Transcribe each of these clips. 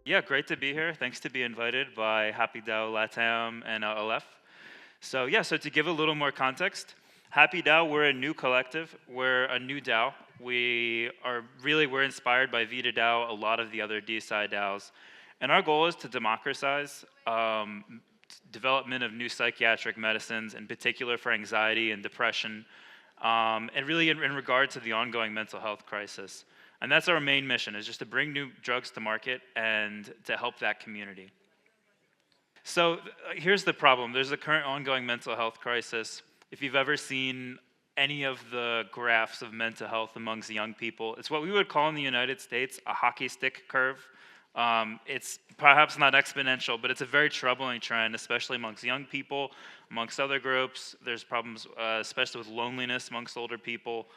Yeah, great to be here. Thanks to be invited by Happy DAO Latam and Aleph. So to give a little more context, Happy DAO, we're a new collective. We're a new DAO. We're inspired by Vita DAO, a lot of the other DeSci DAOs. And our goal is to democratize development of new psychiatric medicines, in particular for anxiety and depression, and really in regard to the ongoing mental health crisis. And that's our main mission, is just to bring new drugs to market and to help that community. So here's the problem. There's a current ongoing mental health crisis. If you've ever seen any of the graphs of mental health amongst young people, it's what we would call in the United States a hockey stick curve. It's perhaps not exponential, but it's a very troubling trend, especially amongst young people, amongst other groups. There's problems, especially with loneliness amongst older people.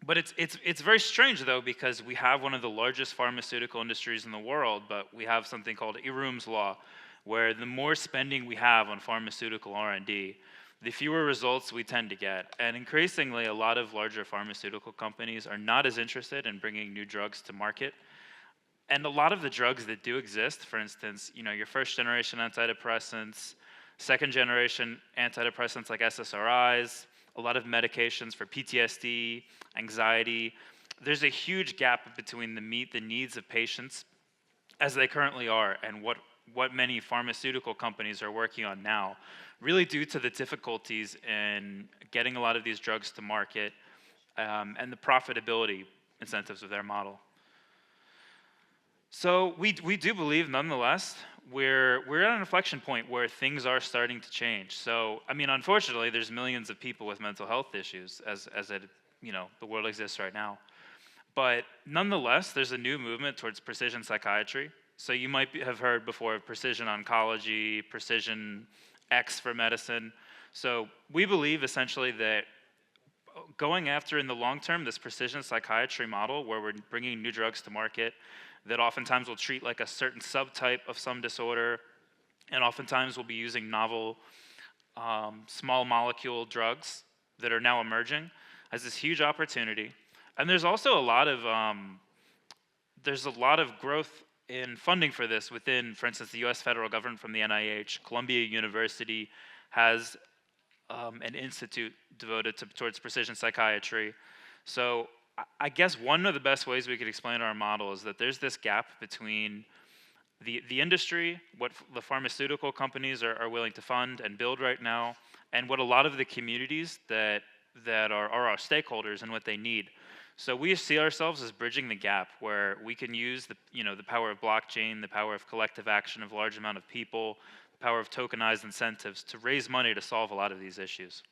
But it's very strange, though, because we have one of the largest pharmaceutical industries in the world, but we have something called Irum's Law, where the more spending we have on pharmaceutical R&D, the fewer results we tend to get. And increasingly, a lot of larger pharmaceutical companies are not as interested in bringing new drugs to market. And a lot of the drugs that do exist, for instance, your first generation antidepressants, second generation antidepressants like SSRIs, a lot of medications for PTSD, anxiety. There's a huge gap between the needs of patients as they currently are and what many pharmaceutical companies are working on now, really due to the difficulties in getting a lot of these drugs to market and the profitability incentives of their model. So we do believe, nonetheless, we're at an inflection point where things are starting to change. So, I mean, unfortunately, there's millions of people with mental health issues as the world exists right now. But nonetheless, there's a new movement towards precision psychiatry. So you might have heard before of precision oncology, precision X for medicine. So we believe essentially that going after, in the long term, this precision psychiatry model where we're bringing new drugs to market that oftentimes will treat like a certain subtype of some disorder, and oftentimes we'll be using novel small molecule drugs that are now emerging, as this huge opportunity. And there's also a lot of growth in funding for this within, for instance, the US federal government from the NIH. Columbia University has an institute devoted towards precision psychiatry. So I guess one of the best ways we could explain our model is that there's this gap between the industry, what the pharmaceutical companies are willing to fund and build right now, and what a lot of the communities that are our stakeholders and what they need. So we see ourselves as bridging the gap where we can use the power of blockchain, the power of collective action of a large amount of people, the power of tokenized incentives to raise money to solve a lot of these issues.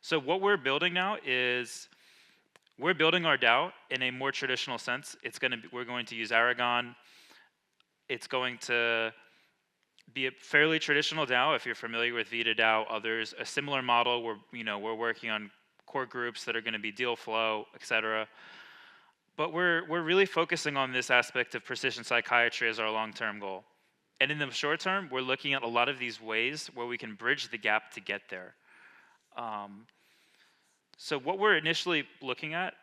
So what we're building now is we're building our DAO in a more traditional sense. We're going to use Aragon. It's going to be a fairly traditional DAO if you're familiar with Vita DAO, others. A similar model where we're working on core groups that are going to be deal flow, etc. But we're really focusing on this aspect of precision psychiatry as our long-term goal. And in the short term, we're looking at a lot of these ways where we can bridge the gap to get there. So what we're initially looking at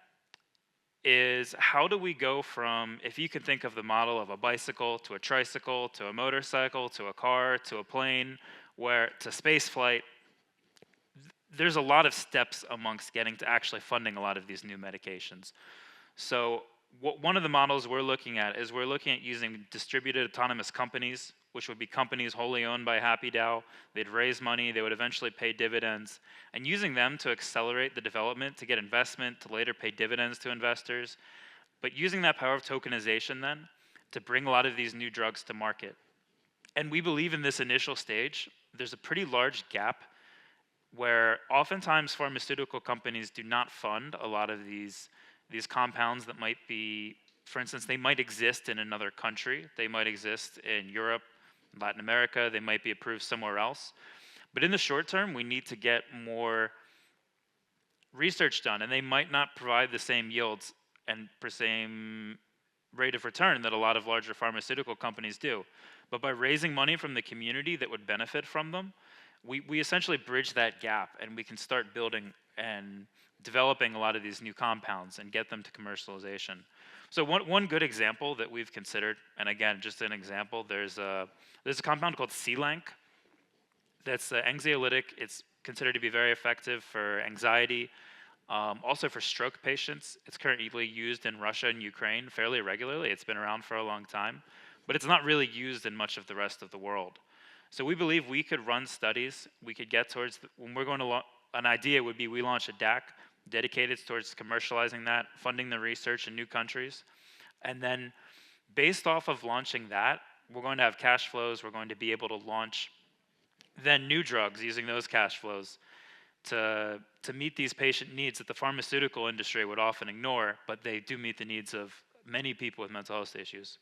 is how do we go from, if you can think of the model of a bicycle to a tricycle to a motorcycle to a car to a plane, to space flight, there's a lot of steps amongst getting to actually funding a lot of these new medications. So one of the models we're looking at is we're looking at using distributed autonomous companies, which would be companies wholly owned by Happy DAO. They'd raise money, they would eventually pay dividends, and using them to accelerate the development, to get investment, to later pay dividends to investors, but using that power of tokenization then to bring a lot of these new drugs to market. And we believe in this initial stage, there's a pretty large gap where oftentimes pharmaceutical companies do not fund a lot of these compounds that might be, for instance, they might exist in another country, they might exist in Europe, Latin America, they might be approved somewhere else. But in the short term, we need to get more research done, and they might not provide the same yields and the same rate of return that a lot of larger pharmaceutical companies do. But by raising money from the community that would benefit from them, we essentially bridge that gap, and we can start building and developing a lot of these new compounds and get them to commercialization. So one good example that we've considered, and again, just an example, there's a compound called C-Lank that's anxiolytic. It's considered to be very effective for anxiety, also for stroke patients. It's currently used in Russia and Ukraine fairly regularly. It's been around for a long time, but it's not really used in much of the rest of the world. So we believe we could run studies. We could get towards, when we're going to, an idea would be we launch a DAC dedicated towards commercializing that, funding the research in new countries. And then based off of launching that, we're going to have cash flows. We're going to be able to launch then new drugs using those cash flows to meet these patient needs that the pharmaceutical industry would often ignore, but they do meet the needs of many people with mental health issues.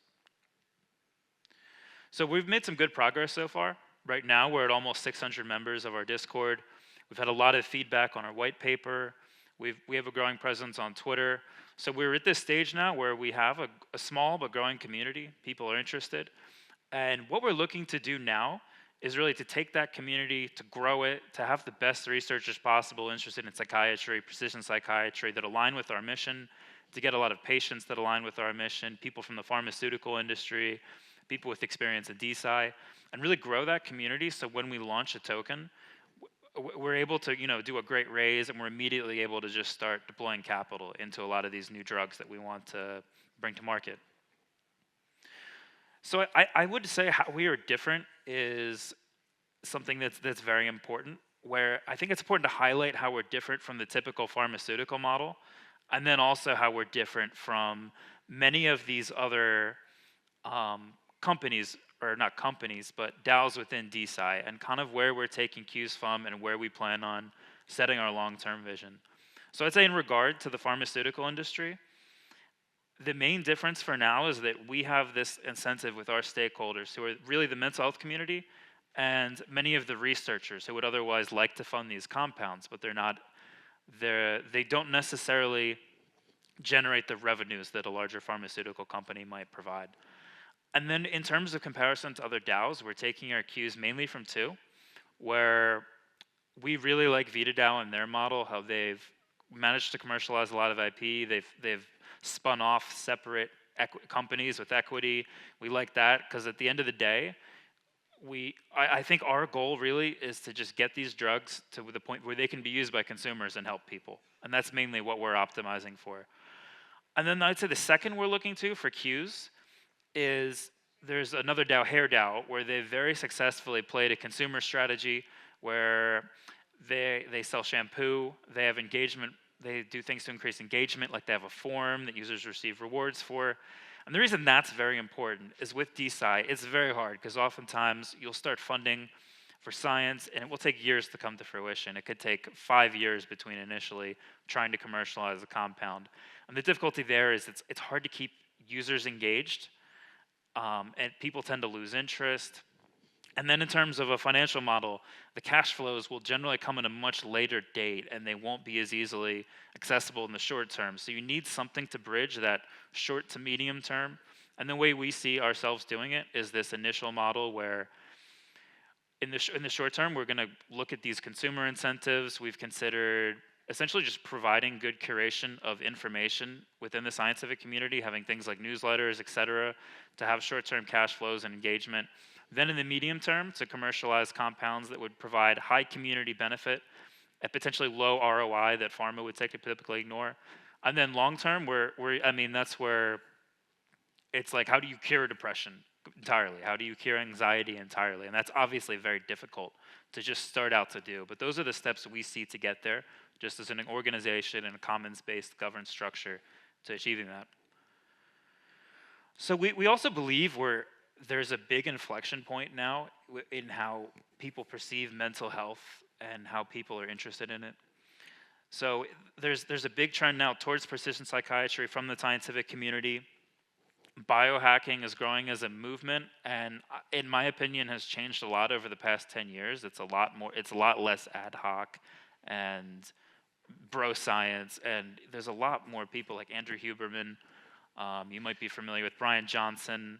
So we've made some good progress so far. Right now, we're at almost 600 members of our Discord. We've had a lot of feedback on our white paper. We have a growing presence on Twitter. So we're at this stage now where we have a small but growing community. People are interested. And what we're looking to do now is really to take that community, to grow it, to have the best researchers possible interested in psychiatry, precision psychiatry, that align with our mission, to get a lot of patients that align with our mission, people from the pharmaceutical industry, people with experience at DeSci, and really grow that community so when we launch a token, we're able to do a great raise, and we're immediately able to just start deploying capital into a lot of these new drugs that we want to bring to market. So I would say how we are different is something that's very important, where I think it's important to highlight how we're different from the typical pharmaceutical model, and then also how we're different from many of these other companies, or not companies, but DAOs within DeSci, and kind of where we're taking cues from and where we plan on setting our long-term vision. So I'd say in regard to the pharmaceutical industry, the main difference for now is that we have this incentive with our stakeholders, who are really the mental health community and many of the researchers who would otherwise like to fund these compounds, but they don't necessarily generate the revenues that a larger pharmaceutical company might provide. And then in terms of comparison to other DAOs, we're taking our cues mainly from two, where we really like VitaDAO and their model, how they've managed to commercialize a lot of IP. They've spun off separate companies with equity. We like that because at the end of the day, I think our goal really is to just get these drugs to the point where they can be used by consumers and help people. And that's mainly what we're optimizing for. And then I'd say the second we're looking to for cues is there's another DAO, Hair DAO, where they've very successfully played a consumer strategy where they sell shampoo, they have engagement, they do things to increase engagement, like they have a forum that users receive rewards for. And the reason that's very important is with DeSci, it's very hard because oftentimes you'll start funding for science and it will take years to come to fruition. It could take 5 years between initially trying to commercialize a compound. And the difficulty there is it's hard to keep users engaged, and people tend to lose interest. And then in terms of a financial model, the cash flows will generally come at a much later date, and they won't be as easily accessible in the short term. So you need something to bridge that short to medium term. And the way we see ourselves doing it is this initial model where in the short term, we're going to look at these consumer incentives. We've considered essentially just providing good curation of information within the scientific community, having things like newsletters, et cetera, to have short-term cash flows and engagement. Then in the medium term, to commercialize compounds that would provide high community benefit at potentially low ROI that pharma would typically ignore. And then long term, that's where it's like, how do you cure depression entirely? How do you cure anxiety entirely? And that's obviously very difficult to just start out to do. But those are the steps we see to get there, just as an organization and a commons-based governance structure to achieving that. So we also believe there's a big inflection point now in how people perceive mental health and how people are interested in it. So there's a big trend now towards precision psychiatry from the scientific community. Biohacking is growing as a movement, and in my opinion has changed a lot over the past 10 years. It's a lot less ad hoc and bro science, and there's a lot more people like Andrew Huberman. You might be familiar with Brian Johnson.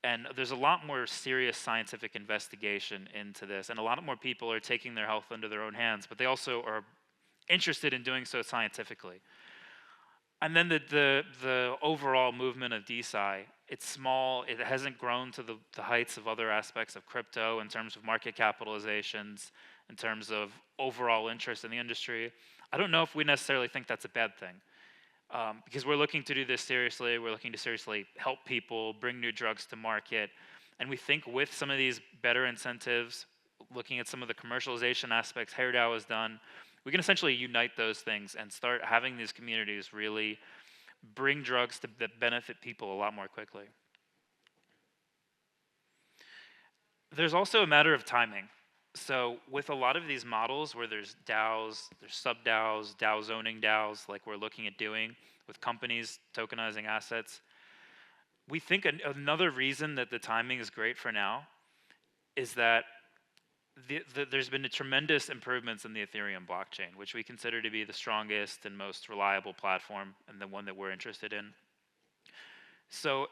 And there's a lot more serious scientific investigation into this, and a lot more people are taking their health into their own hands, but they also are interested in doing so scientifically. And then the overall movement of DeSci, it's small, it hasn't grown to the heights of other aspects of crypto in terms of market capitalizations, in terms of overall interest in the industry. I don't know if we necessarily think that's a bad thing. Because we're looking to do this seriously, we're looking to seriously help people, bring new drugs to market, and we think with some of these better incentives, looking at some of the commercialization aspects HairDAO has done, we can essentially unite those things and start having these communities really bring drugs that benefit people a lot more quickly. There's also a matter of timing. So with a lot of these models where there's DAOs, there's sub-DAOs, DAO zoning DAOs, like we're looking at doing with companies tokenizing assets, we think another reason that the timing is great for now is that there's been tremendous improvements in the Ethereum blockchain, which we consider to be the strongest and most reliable platform and the one that we're interested in. So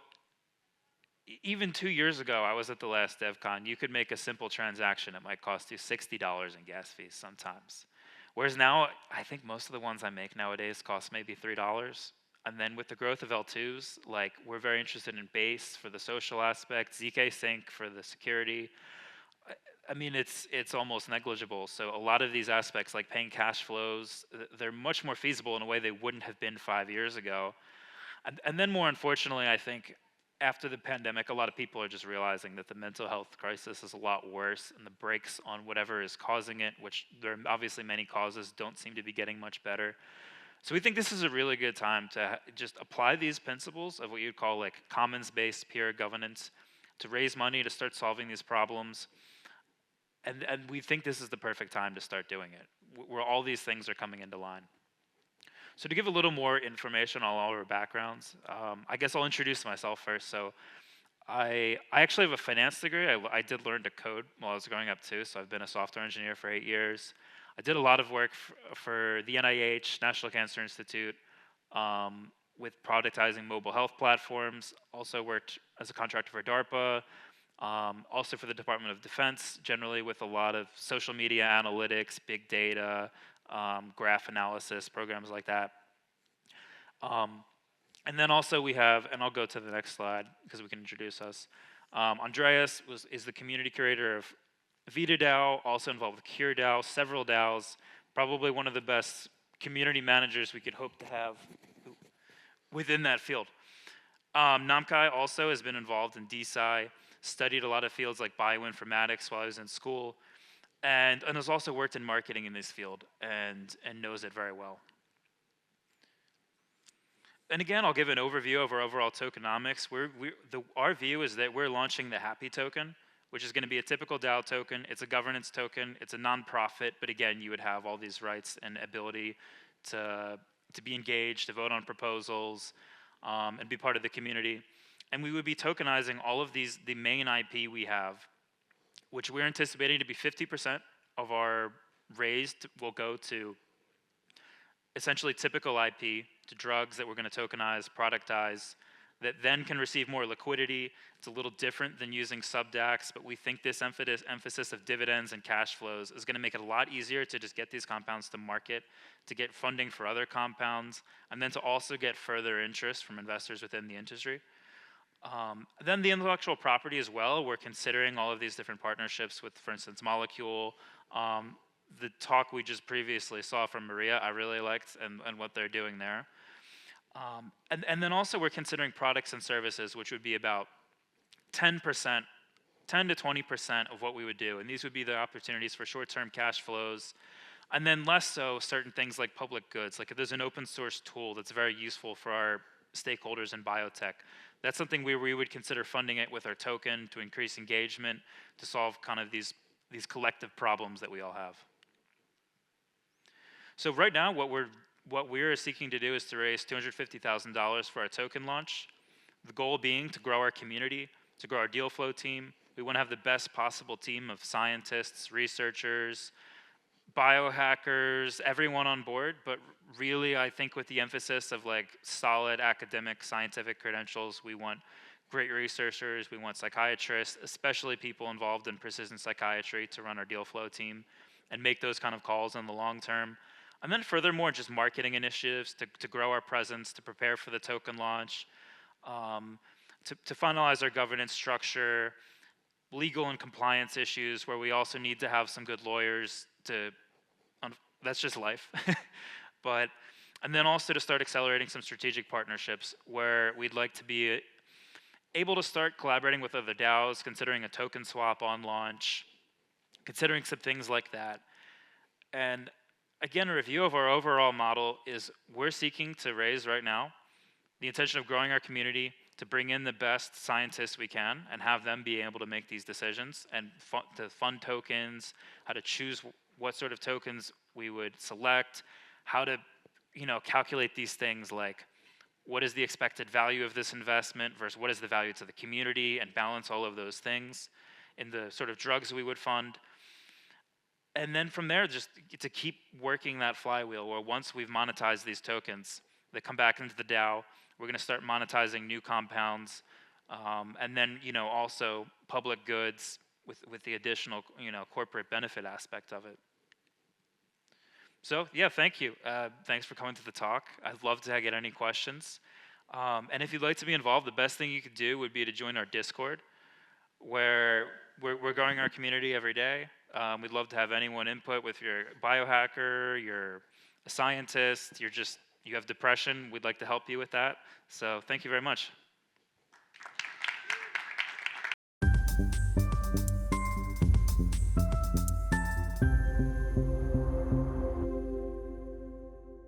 even 2 years ago, I was at the last DevCon, you could make a simple transaction. It might cost you $60 in gas fees sometimes. Whereas now, I think most of the ones I make nowadays cost maybe $3. And then with the growth of L2s, like we're very interested in Base for the social aspect, ZK Sync for the security. I mean, it's almost negligible. So a lot of these aspects, like paying cash flows, they're much more feasible in a way they wouldn't have been 5 years ago. And then more unfortunately, I think, after the pandemic, a lot of people are just realizing that the mental health crisis is a lot worse, and the brakes on whatever is causing it, which there are obviously many causes, don't seem to be getting much better. So we think this is a really good time to just apply these principles of what you'd call like commons-based peer governance to raise money to start solving these problems. And we think this is the perfect time to start doing it, where all these things are coming into line. So to give a little more information on all our backgrounds, I guess I'll introduce myself first. So I actually have a finance degree. I did learn to code while I was growing up too, so I've been a software engineer for 8 years. I did a lot of work for the NIH, National Cancer Institute, with productizing mobile health platforms. Also worked as a contractor for DARPA, also for the Department of Defense, generally with a lot of social media analytics, big data, graph analysis, programs like that. And then also we have, and I'll go to the next slide because we can introduce us. Andreas is the community curator of Vita DAO, also involved with Cure DAO, several DAOs, probably one of the best community managers we could hope to have within that field. Namkai also has been involved in DeSci, studied a lot of fields like bioinformatics while I was in school, and has also worked in marketing in this field and knows it very well. And again, I'll give an overview of our overall tokenomics. Our view is that we're launching the Happy token, which is going to be a typical DAO token. It's a governance token. It's a nonprofit, but again, you would have all these rights and ability to be engaged, to vote on proposals, and be part of the community. And we would be tokenizing all of these, the main IP we have, which we're anticipating to be 50% of our raised will go to essentially typical IP, to drugs that we're going to tokenize, productize, that then can receive more liquidity. It's a little different than using sub-DAX, but we think this emphasis of dividends and cash flows is going to make it a lot easier to just get these compounds to market, to get funding for other compounds, and then to also get further interest from investors within the industry. Then the intellectual property as well. We're considering all of these different partnerships with, for instance, Molecule. The talk we just previously saw from Maria, I really liked, and what they're doing there. And then also we're considering products and services, which would be about 10% to 20% of what we would do. And these would be the opportunities for short-term cash flows. And then less so certain things like public goods. Like if there's an open source tool that's very useful for our stakeholders in biotech, that's something we would consider funding it with our token to increase engagement, to solve kind of these collective problems that we all have. So right now, what we're seeking to do is to raise $250,000 for our token launch. The goal being to grow our community, to grow our deal flow team. We want to have the best possible team of scientists, researchers, biohackers, everyone on board, but really I think with the emphasis of like solid academic scientific credentials, we want great researchers, we want psychiatrists, especially people involved in precision psychiatry to run our deal flow team and make those kind of calls in the long term. And then furthermore, just marketing initiatives to grow our presence, to prepare for the token launch, um, to finalize our governance structure, legal and compliance issues where we also need to have some good lawyers to, that's just life. But, and then also to start accelerating some strategic partnerships where we'd like to be able to start collaborating with other DAOs, considering a token swap on launch, considering some things like that. And again, a review of our overall model is we're seeking to raise right now the intention of growing our community, to bring in the best scientists we can and have them be able to make these decisions and to fund tokens, how to choose what sort of tokens we would select, how to calculate these things like what is the expected value of this investment versus what is the value to the community, and balance all of those things in the sort of drugs we would fund. And then from there, just to keep working that flywheel where once we've monetized these tokens, they come back into the DAO. We're going to start monetizing new compounds, and then also public goods with the additional corporate benefit aspect of it. So yeah, thank you. Thanks for coming to the talk. I'd love to get any questions. And if you'd like to be involved, the best thing you could do would be to join our Discord, where we're growing our community every day. We'd love to have anyone input. With your biohacker, you're a scientist, you have depression, we'd like to help you with that. So thank you very much.